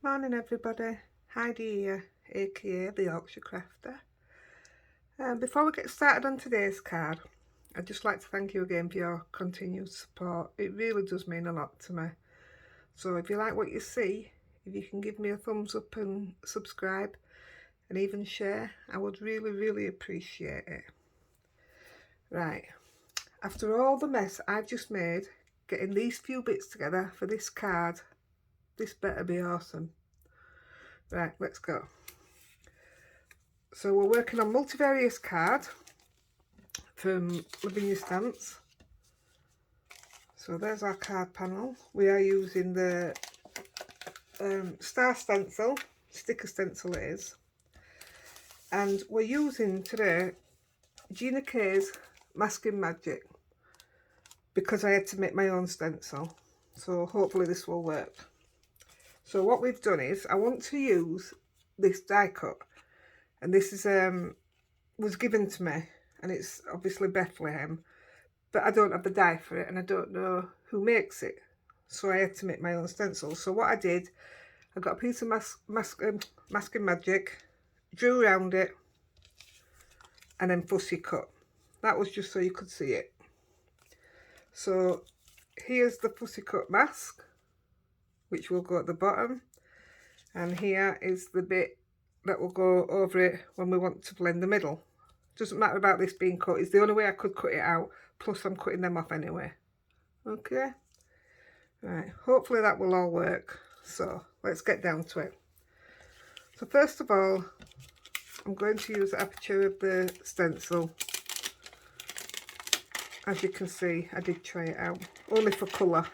Morning everybody, Heidi here, aka the Yorkshire Crafter. Before we get started on today's card, I'd just like to thank you again for your continued support. It really does mean a lot to me. So if you like what you see, if you can give me a thumbs up and subscribe and even share, I would really appreciate it. Right, after all the mess I've just made getting these few bits together for this card, this better be awesome. Right, let's go. So we're working on multivarious card from Lavinia stamps. So there's our card panel. We are using the star stencil, sticker stencil it is. And we're using today Gina K's Masking Magic because I had to make my own stencil. So hopefully this will work. So what we've done is I want to use this die cut, and this is was given to me, and it's obviously Bethlehem, but I don't have the die for it and I don't know who makes it, so I had to make my own stencil. So what I did, I got a piece of Masking Magic, drew around it, and then fussy cut. That was just so you could see it. So here's the fussy cut mask, which will go at the bottom, and here is the bit that will go over it when we want to blend the middle. Doesn't matter about this being cut, it's the only way I could cut it out, plus I'm cutting them off anyway. Okay, right, hopefully that will all work. So let's get down to it. So first of all, I'm going to use the aperture of the stencil. As you can see, I did try it out, only for colour.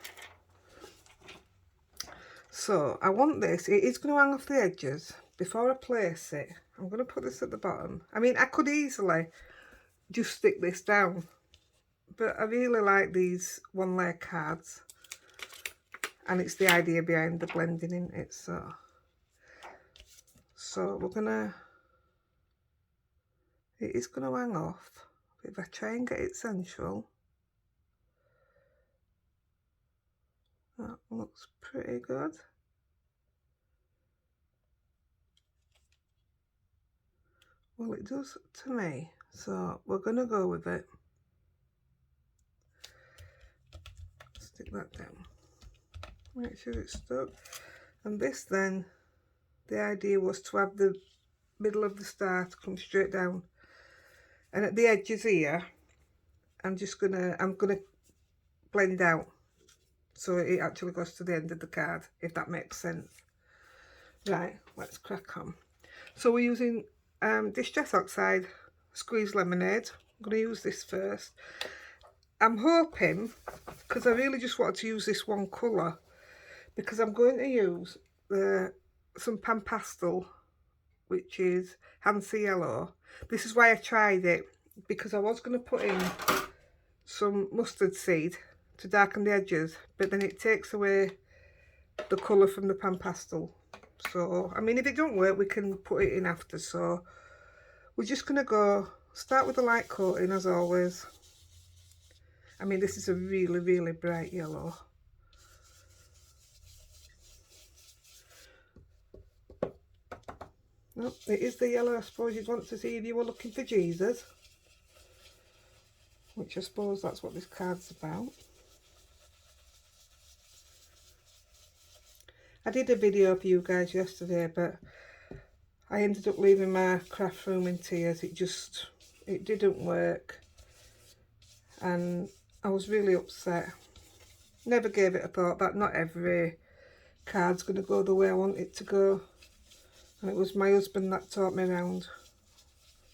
So I want this, it is going to hang off the edges. Before I place it, I'm going to put this at the bottom. I mean, I could easily just stick this down, but I really like these one layer cards, and it's the idea behind the blending in it. So we're gonna, it is going to hang off. If I try and get it central, that looks pretty good. Well, it does to me, so we're going to go with it. Stick that down. Make sure it's stuck. And this then, the idea was to have the middle of the star to come straight down. And at the edges here, I'm gonna blend out so it actually goes to the end of the card, if that makes sense. Right, let's crack on. So we're using Distress Oxide Squeezed Lemonade. I'm going to use this first. I'm hoping, because I really just wanted to use this one colour, because I'm going to use some pan pastel, which is Handsy Yellow. This is why I tried it, because I was going to put in some mustard seed to darken the edges, but then it takes away the colour from the pan pastel. So I mean, if it don't work, we can put it in after. So we're just going to start with the light coating as always. I mean, this is a really bright yellow. Nope, it is the yellow I suppose you'd want to see if you were looking for Jesus, which I suppose that's what this card's about. I did a video for you guys yesterday, but I ended up leaving my craft room in tears. It didn't work, and I was really upset. Never gave it a thought that not every card's going to go the way I want it to go. And it was my husband that taught me around,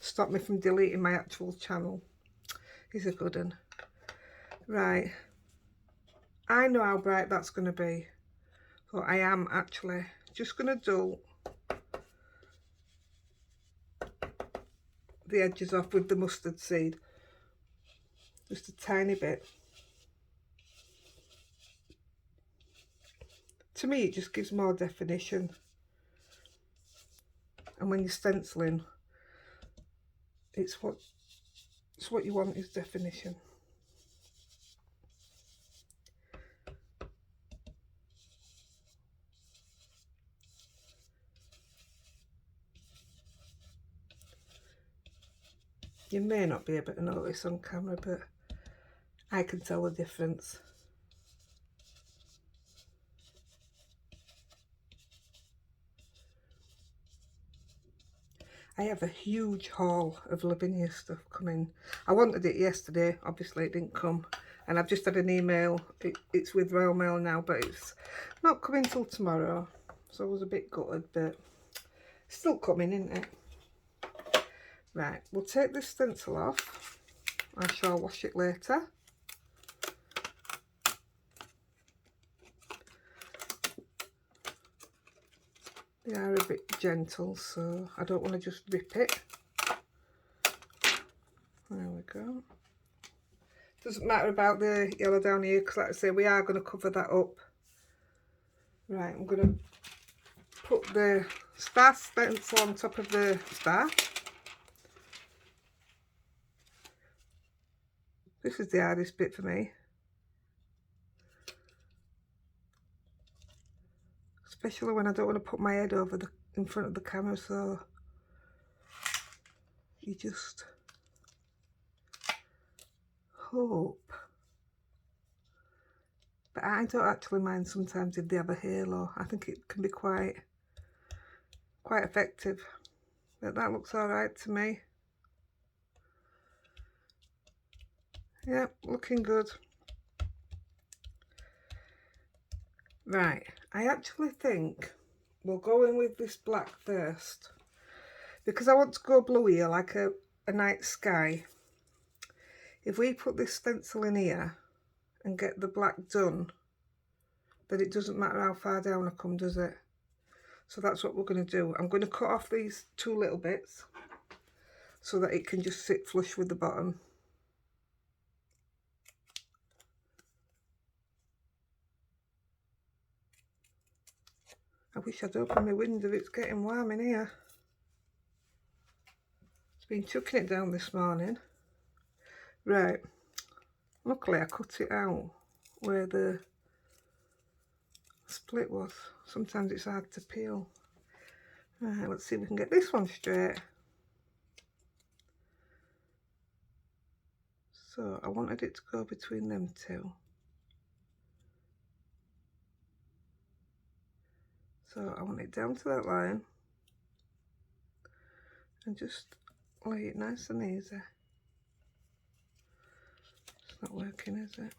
stopped me from deleting my actual channel. He's a good one. Right, I know how bright that's going to be, so I am actually just going to dull the edges off with the mustard seed, just a tiny bit. To me, it just gives more definition, and when you're stenciling, it's what you want, is definition. You may not be able to notice on camera, but I can tell the difference. I have a huge haul of Lavinia stuff coming. I wanted it yesterday, obviously it didn't come. And I've just had an email, it's with Royal Mail now, but it's not coming till tomorrow. So I was a bit gutted, but it's still coming, isn't it? Right, we'll take this stencil off. I shall wash it later. They are a bit gentle, so I don't want to just rip it. There we go. Doesn't matter about the yellow down here, because like I say, we are going to cover that up. Right, I'm going to put the star stencil on top of the star. This is the hardest bit for me. Especially when I don't want to put my head over in front of the camera, so you just hope. But I don't actually mind sometimes if they have a halo. I think it can be quite effective. But that looks alright to me. Yep, looking good. Right, I actually think we'll go in with this black first, because I want to go blue here, like a night sky. If we put this stencil in here and get the black done, then it doesn't matter how far down I come, does it? So that's what we're going to do. I'm going to cut off these two little bits so that it can just sit flush with the bottom. I wish I'd open my window, it's getting warm in here. It's been chucking it down this morning. Right, luckily I cut it out where the split was. Sometimes it's hard to peel. Right, let's see if we can get this one straight. So I wanted it to go between them two. So I want it down to that line and just lay it nice and easy. It's not working, is it?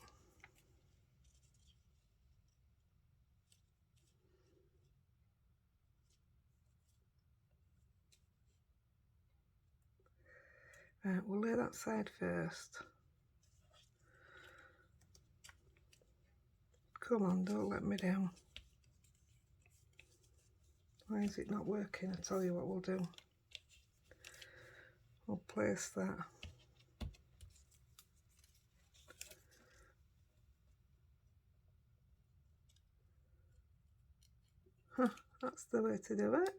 Right, we'll lay that side first. Come on, don't let me down. Why is it not working? I'll tell you what we'll do. We'll place that. Huh, that's the way to do it.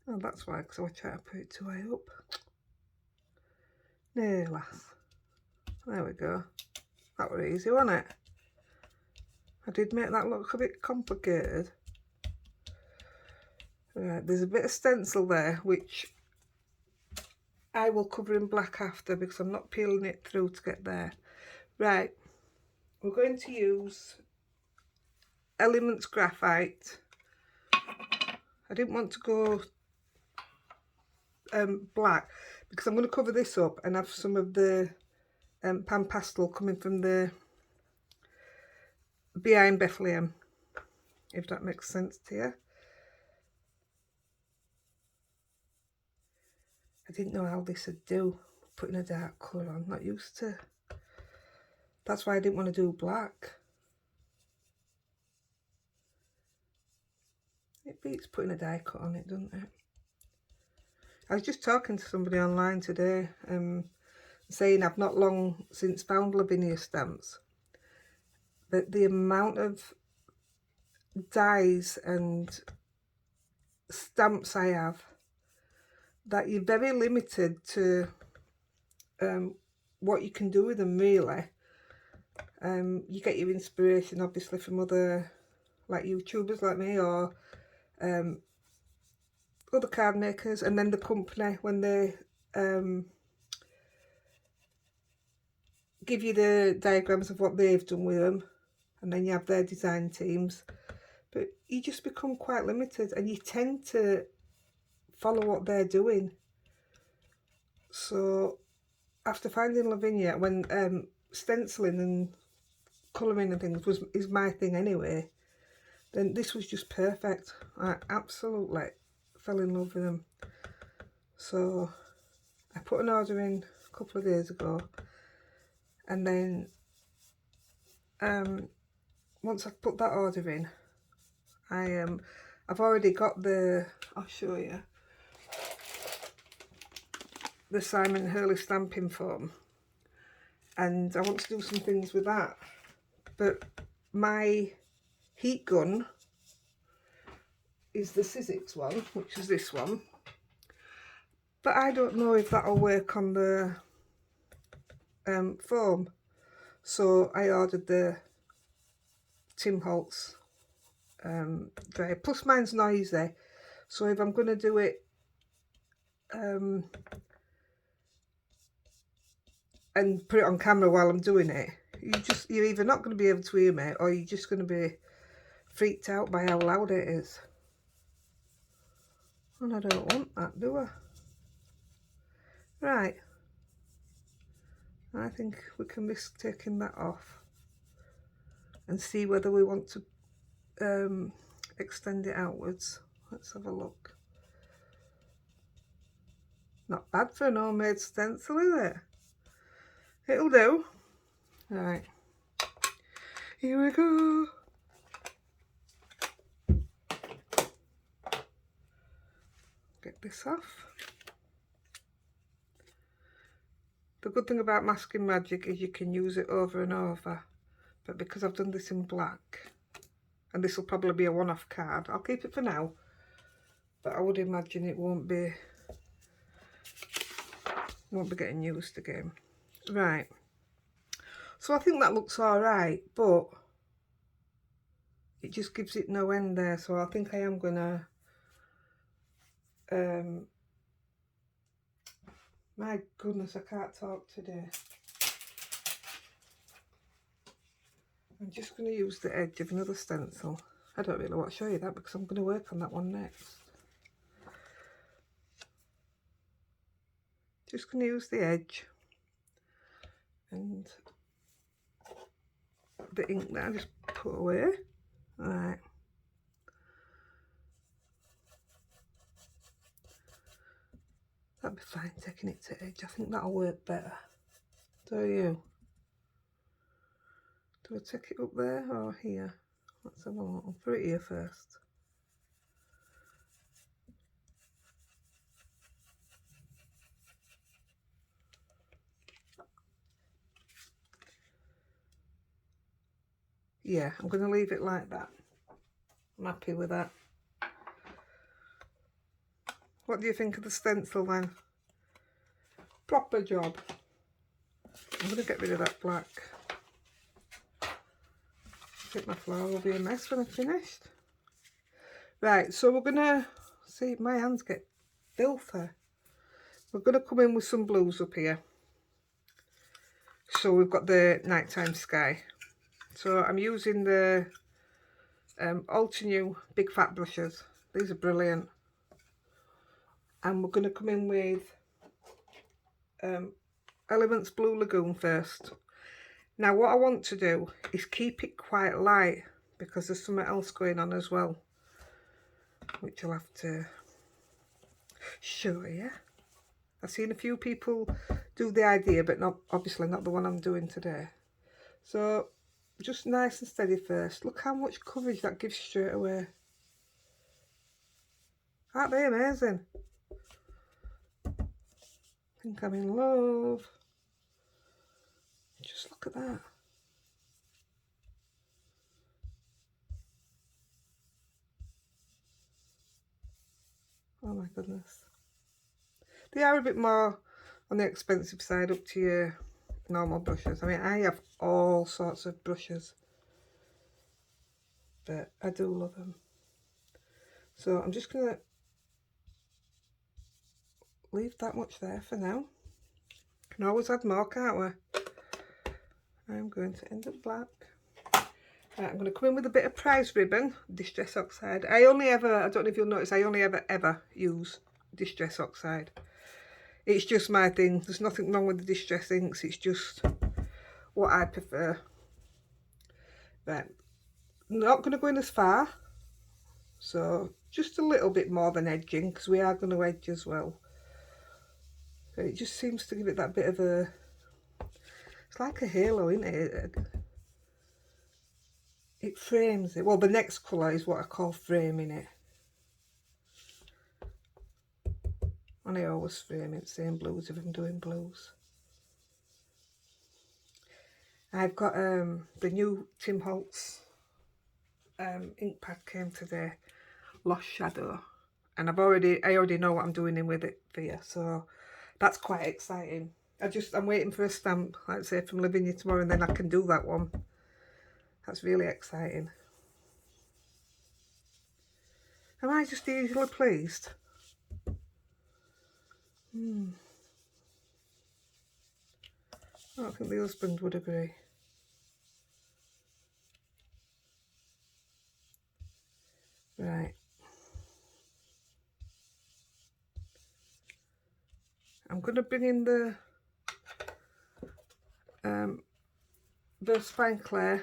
Oh, that's why, because I try to put it too high up. No, lass. There we go. That was easy, wasn't it? I did make that look a bit complicated. Right, there's a bit of stencil there, which I will cover in black after because I'm not peeling it through to get there. Right, we're going to use Elements Graphite. I didn't want to go black because I'm going to cover this up and have some of the pan pastel coming from the behind Bethlehem, if that makes sense to you. I didn't know how this would do, putting a dark colour on, not used to. That's why I didn't want to do black. It beats putting a die cut on it, doesn't it? I was just talking to somebody online today, saying I've not long since found Lavinia stamps, but the amount of dies and stamps I have, that you're very limited to what you can do with them, really. You get your inspiration obviously from other like YouTubers like me, or other card makers, and then the company when they give you the diagrams of what they've done with them, and then you have their design teams, but you just become quite limited and you tend to follow what they're doing. So after finding Lavinia, when stenciling and colouring and things is my thing anyway, then this was just perfect. I absolutely fell in love with them. So I put an order in a couple of days ago, and then once I've put that order in, I've already got the, I'll show you, the Simon Hurley stamping foam, and I want to do some things with that. But my heat gun is the Sizzix one, which is this one, but I don't know if that'll work on the foam, so I ordered the Tim Holtz dryer. Plus mine's noisy, so if I'm going to do it and put it on camera while I'm doing it, you're either not going to be able to hear me, or you're just going to be freaked out by how loud it is. And I don't want that, do I? Right, I think we can risk taking that off and see whether we want to extend it outwards. Let's have a look. Not bad for an homemade stencil, is it? It'll do. Right, here we go. Get this off. The good thing about masking magic is you can use it over and over, but because I've done this in black, and this will probably be a one-off card, I'll keep it for now, but I would imagine it won't be getting used again. Right, so I think that looks all right, but it just gives it no end there, so I think I am gonna my goodness, I can't talk today. I'm just going to use the edge of another stencil. I don't really want to show you that because I'm going to work on that one next. Just going to use the edge, and the ink that I just put away. Right. That'd be fine, taking it to edge. I think that'll work better. Do you? Do I take it up there or here? Let's have a look. I'll put it here first. Yeah, I'm going to leave it like that. I'm happy with that. What do you think of the stencil then? Proper job. I'm going to get rid of that black. I think my flower will be a mess when I'm finished. Right, so we're going to, see, my hands get filthy. We're going to come in with some blues up here. So we've got the nighttime sky. So I'm using the Ultra New big fat brushes. These are brilliant. And we're going to come in with Elements Blue Lagoon first. Now what I want to do is keep it quite light because there's something else going on as well, which I'll have to show you. I've seen a few people do the idea, but not obviously not the one I'm doing today. So just nice and steady first. Look how much coverage that gives straight away. Aren't they amazing? I think I'm in love. Just look at that. Oh my goodness. They are a bit more on the expensive side up to your normal brushes. I mean, I have all sorts of brushes, but I do love them. So I'm just going to leave that much there for now. Can always add more, can't we? I'm going to end up black. Right, I'm going to come in with a bit of prize ribbon, Distress Oxide. I don't know if you'll notice, I only ever use Distress Oxide. It's just my thing. There's nothing wrong with the Distress inks. It's just what I prefer. Right, not going to go in as far. So just a little bit more than edging, because we are going to edge as well. But it just seems to give it that bit of a... It's like a halo, isn't it? It frames it. Well, the next colour is what I call framing it. And I always frame it, same blues if I'm doing blues. I've got the new Tim Holtz ink pad came today, Lost Shadow, and I already know what I'm doing in with it for you, so that's quite exciting. I'm waiting for a stamp, like I say, from Lavinia tomorrow, and then I can do that one. That's really exciting. Am I just easily pleased? I don't think the husband would agree. Right. I'm going to bring in the Fine Clay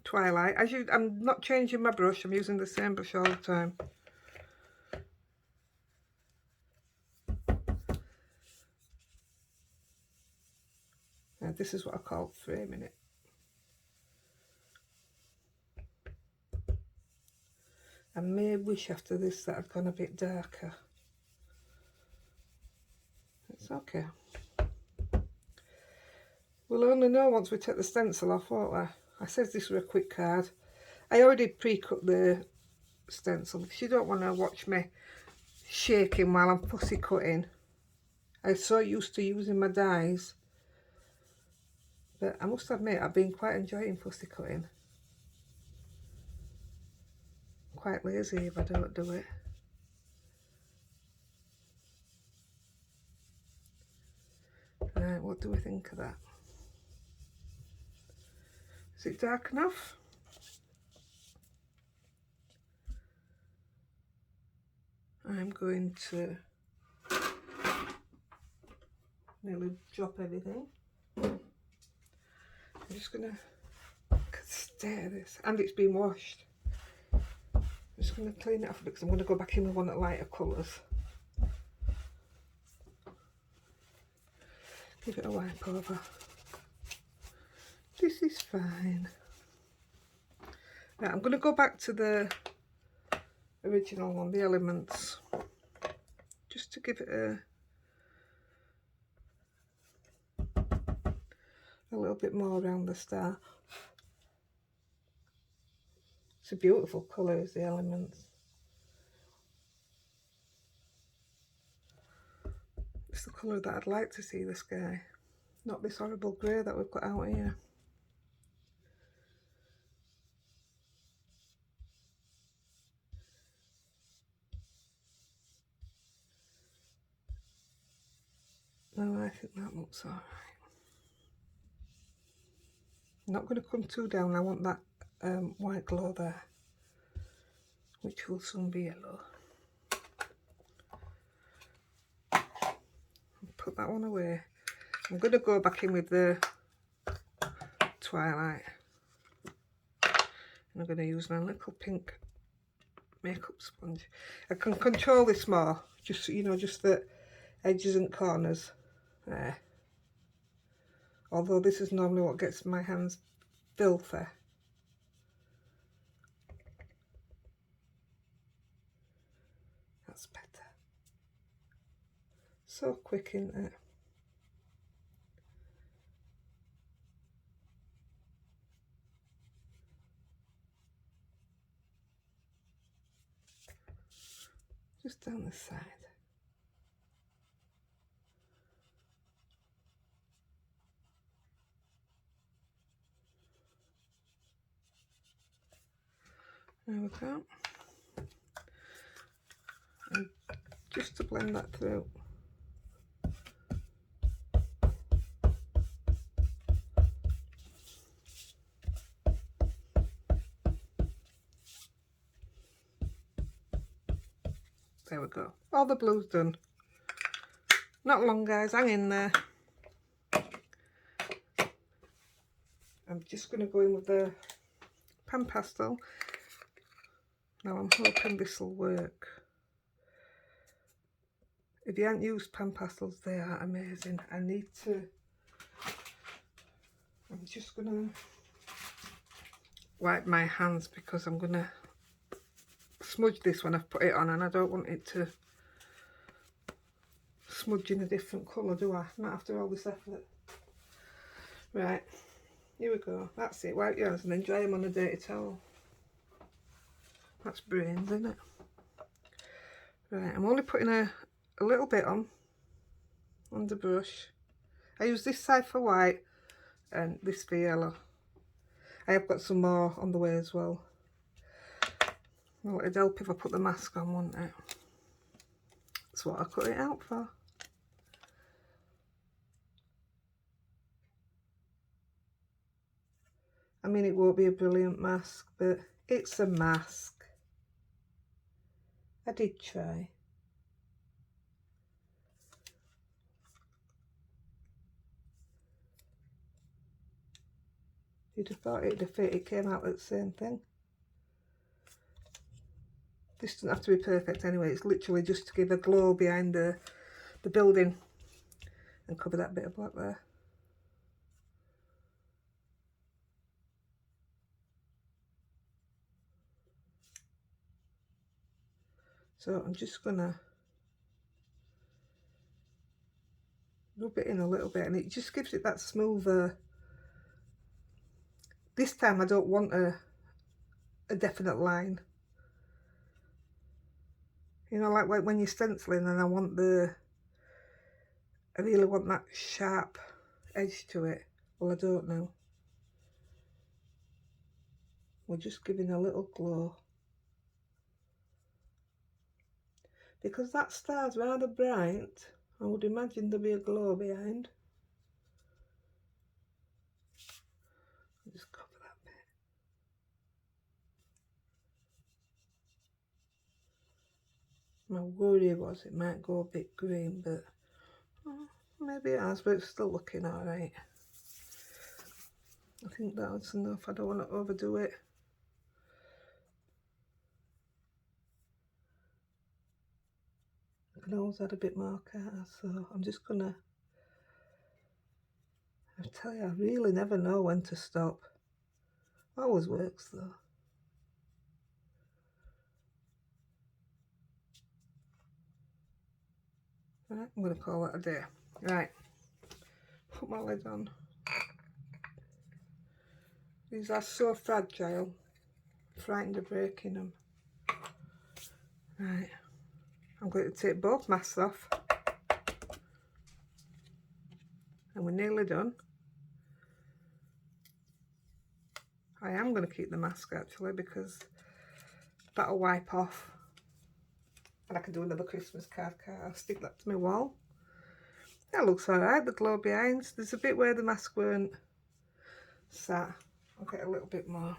Twilight. I'm not changing my brush, I'm using the same brush all the time. Now, this is what I call framing it. I may wish after this that I'd gone a bit darker. It's okay. We'll only know once we take the stencil off, won't we? I said this was a quick card. I already pre-cut the stencil because you don't want to watch me shaking while I'm fussy cutting. I'm so used to using my dies. But I must admit, I've been quite enjoying fussy cutting. I'm quite lazy if I don't do it. Right, what do we think of that? Is it dark enough? I'm going to nearly drop everything. I'm just gonna stare at this, and it's been washed. I'm just gonna clean it off because I'm gonna go back in with one of lighter colours. Give it a wipe over. This is fine. Right, I'm gonna go back to the original one, the Elements, just to give it a little bit more around the star. It's a beautiful colour, is the Elements. It's the colour that I'd like to see the sky, not this horrible grey that we've got out here. No, I think that looks alright. I'm not going to come too down, I want that white glow there, which will soon be yellow. Put that one away. I'm going to go back in with the Twilight. And I'm going to use my little pink makeup sponge. I can control this more, just, you know, just the edges and corners there. Although this is normally what gets my hands filthy. That's better. So quick, isn't it? Just down the side. There we go. And just to blend that through, There we go. All the blue's done. Not long, guys. Hang in there. I'm just going to go in with the pan pastel. Now I'm hoping this will work. If you haven't used pan pastels, they are amazing. I'm just going to wipe my hands because I'm going to smudge this when I've put it on, and I don't want it to smudge in a different colour, do I? Not after all this effort. Right, here we go. That's it. Wipe your hands and then dry them on a dirty towel. That's brains, isn't it? Right, I'm only putting a little bit on the brush. I use this side for white and this for yellow. I have got some more on the way as well. Well, it'd help if I put the mask on, wouldn't it? That's what I cut it out for. I mean, it won't be a brilliant mask, but it's a mask. I did try. You'd have thought it'd have fit, it came out at the same thing. This doesn't have to be perfect anyway, it's literally just to give a glow behind the building and cover that bit of black there. So I'm just gonna rub it in a little bit, and it just gives it that smoother. This time I don't want a definite line. You know, like when you're stenciling and I really want that sharp edge to it. Well, I don't know. We're just giving a little glow. Because that star's rather bright, I would imagine there'll be a glow behind. I'll just cover that bit. My worry was it might go a bit green, but maybe it has, but it's still looking alright. I think that's enough. I don't want to overdo it. I can always add a bit more, can't I? So I'm just gonna, I tell you, I really never know when to stop. Always works though. Right, I'm gonna call that a day. Right, put my lid on. These are so fragile, frightened of breaking them. Right, I'm going to take both masks off, and we're nearly done. I am going to keep the mask actually because that'll wipe off, and I can do another Christmas card. I'll stick that to my wall. That looks alright, the glow behind. There's a bit where the mask weren't sat. I'll get a little bit more.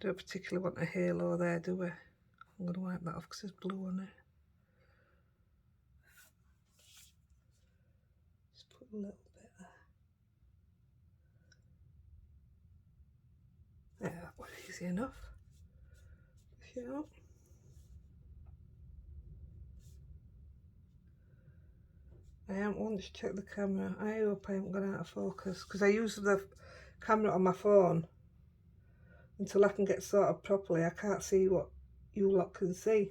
Don't particularly want a halo there, do we? I'm going to wipe that off because there's blue on it. Just put a little bit there. Yeah, that was easy enough. Sure. I haven't once checked the camera. I hope I haven't gone out of focus because I use the camera on my phone until I can get sorted properly. I can't see what you lot can see.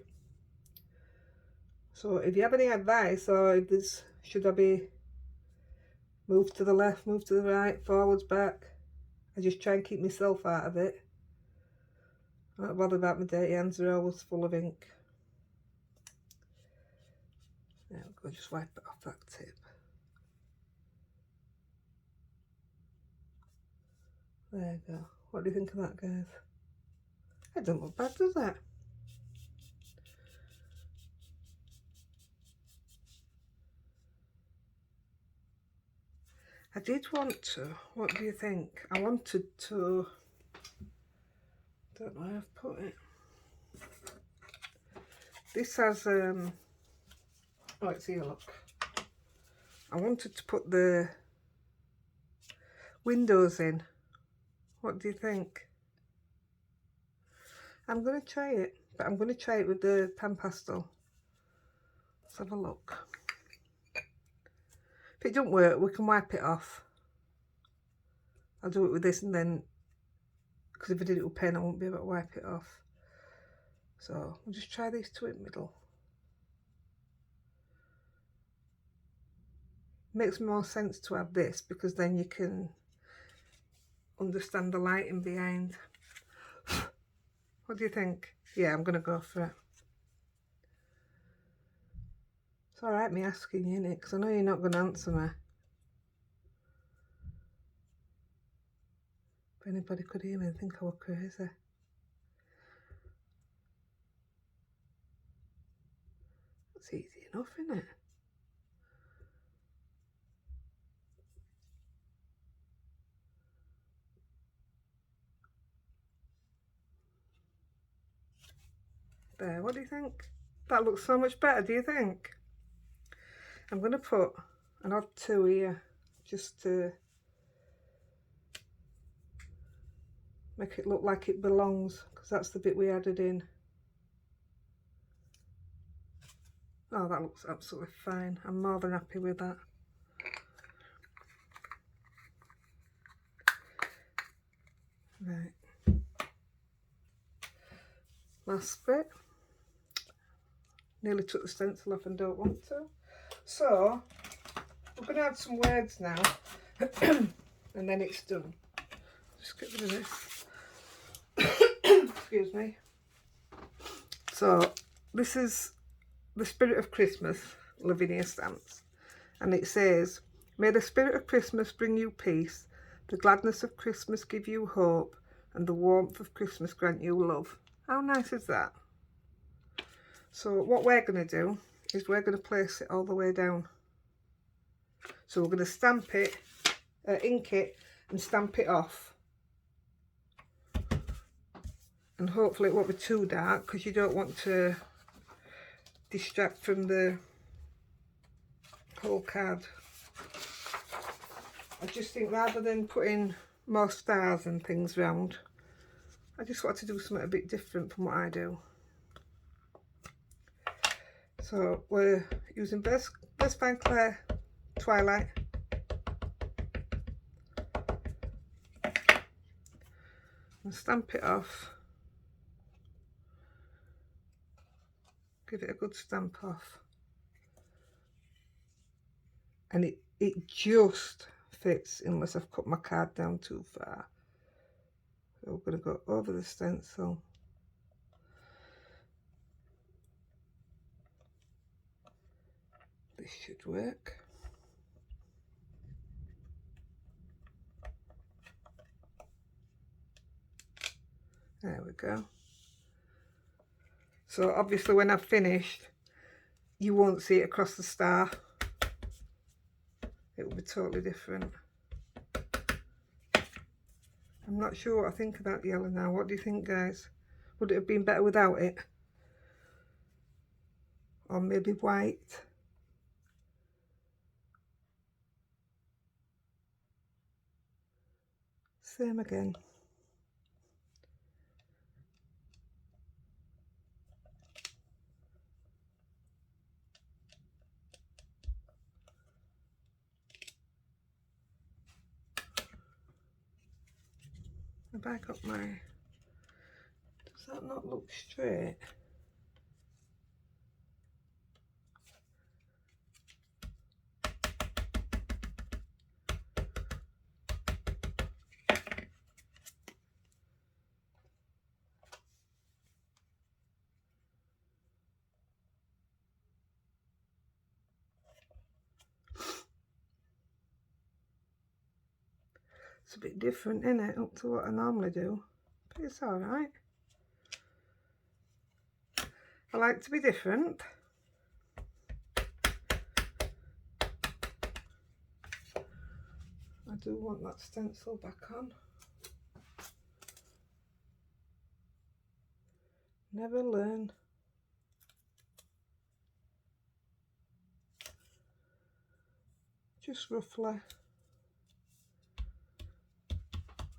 So if you have any advice, or if there's, should I be move to the left, move to the right, forwards, back, I just try and keep myself out of it. I'm not bothered about my dirty hands, they're always full of ink. There we go, just wipe it off that tip. There you go. What do you think of that, guys? It doesn't look bad, does it? I did want to, what do you think? I wanted to, don't know where I've put it. This has, oh, let's see a look. I wanted to put the windows in. What do you think? I'm going to try it, but I'm going to try it with the pan pastel. Let's have a look. If it don't work, we can wipe it off. I'll do it with this, and then, because if I did it with pen, I won't be able to wipe it off. So we'll just try these two in the middle. Makes more sense to have this, because then you can understand the lighting behind. What do you think? Yeah, I'm going to go for it. It's alright me asking you, innit? Because I know you're not going to answer me. If anybody could hear me, they'd think I was crazy. It's easy enough, isn't it? There, what do you think? That looks so much better, do you think? I'm going to put an odd 2 here, just to make it look like it belongs, because that's the bit we added in. Oh, that looks absolutely fine. I'm more than happy with that. Right. Last bit. Nearly took the stencil off and don't want to. So, we're going to add some words now. And then it's done. Just get rid of this. Excuse me. So, this is the Spirit of Christmas, Lavinia stamps. And it says, "May the Spirit of Christmas bring you peace, the gladness of Christmas give you hope, and the warmth of Christmas grant you love." How nice is that? So what we're going to do is we're going to place it all the way down. So we're going to stamp it, ink it and stamp it off. And hopefully it won't be too dark, because you don't want to distract from the whole card. I just think rather than putting more stars and things round, I just want to do something a bit different from what I do. So we're using Best Fine Clay Twilight. And stamp it off. Give it a good stamp off. And it just fits unless I've cut my card down too far. So we're going to go over the stencil. This should work. There we go. So obviously when I've finished, you won't see it across the star. It will be totally different. I'm not sure what I think of that yellow now. What do you think, guys? Would it have been better without it? Or maybe white? Same again. Have I got my... Does that not look straight? It's a bit different, isn't it, up to what I normally do, but it's alright. I like to be different. I do want that stencil back on. Never learn. just roughly.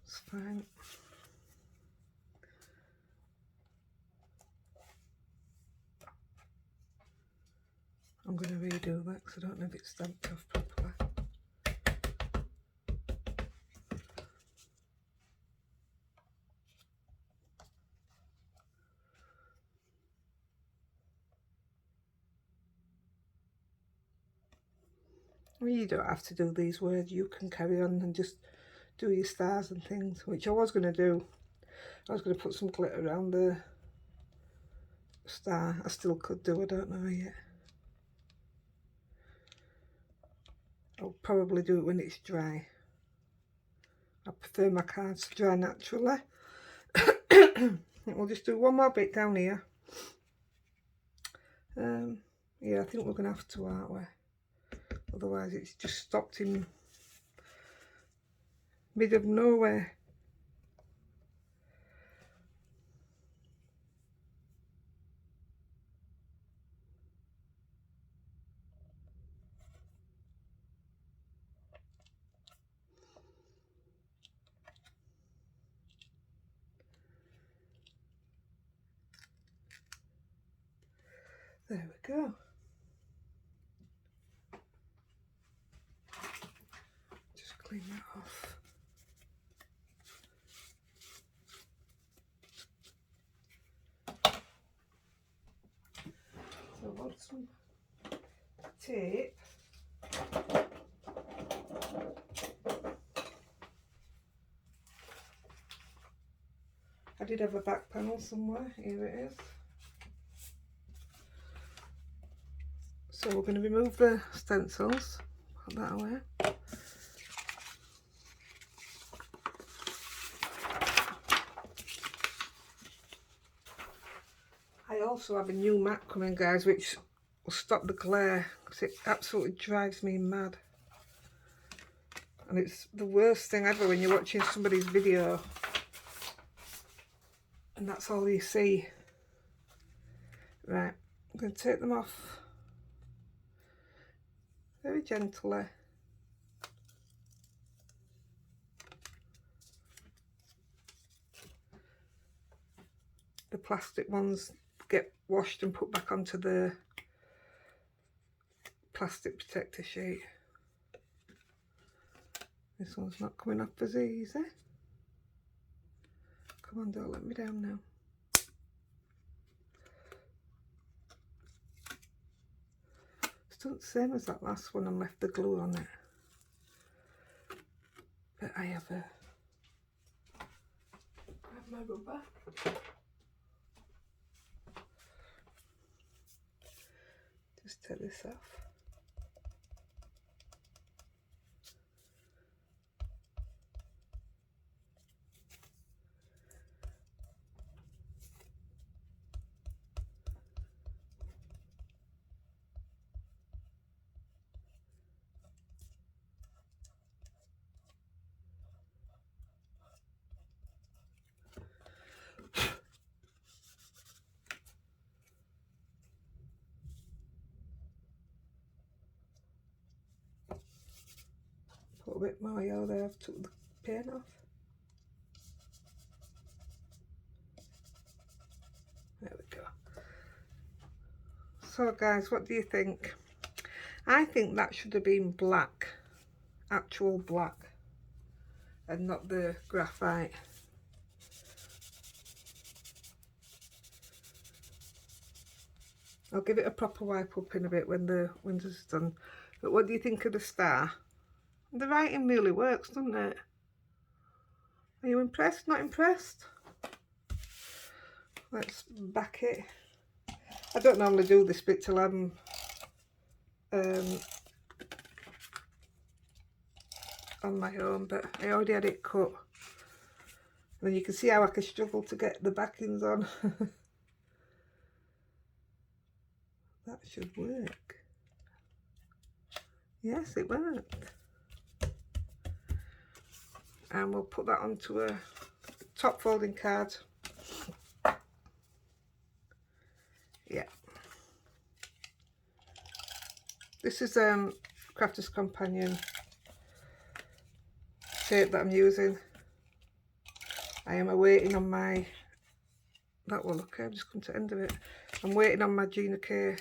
It's fine. I'm going to redo that because I don't know if it's stamped off properly. Well, you don't have to do these words, you can carry on and just do your stars and things, which I was going to do. I was going to put some glitter around the star. I still could do, I don't know yet. I'll probably do it when it's dry. I prefer my cards to dry naturally. We'll just do one more bit down here. Yeah, I think we're going to have to, aren't we? Otherwise it's just stopped in mid of nowhere. There we go. Just clean that off. So I want some tape. I did have a back panel somewhere. Here it is. So we're going to remove the stencils. Put that away. I also have a new mat coming, guys, which will stop the glare because it absolutely drives me mad. And it's the worst thing ever when you're watching somebody's video and that's all you see. Right, I'm going to take them off very gently. The plastic ones get washed and put back onto the plastic protector sheet. This one's not coming off as easy. Come on, don't let me down now. It's done the same as that last one and left the glue on it. But I have a... grab my rubber. Just take this off. Put a bit more yellow there, I've took the paint off. There we go. So guys, what do you think? I think that should have been black, actual black, and not the graphite. I'll give it a proper wipe up in a bit when the winter's done. But what do you think of the star? The writing really works, doesn't it? Are you impressed? Not impressed? Let's back it. I don't normally do this bit till I'm on my own, but I already had it cut. And then you can see how I can struggle to get the backings on. That should work. Yes, it worked. And we'll put that onto a top folding card. Yeah. This is Crafter's Companion tape that I'm using. I am awaiting on my, that will look, I've just come to the end of it. I'm waiting on my Gina K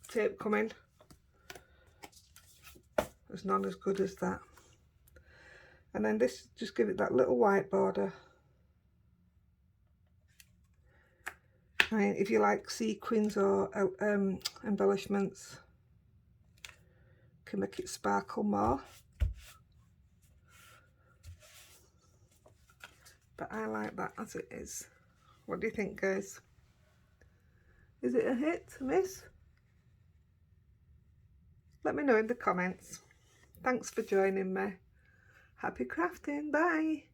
tape coming. There's none as good as that. And then this, just give it that little white border. Right, if you like sequins or embellishments, can make it sparkle more. But I like that as it is. What do you think, guys? Is it a hit, a miss? Let me know in the comments. Thanks for joining me. Happy crafting, bye!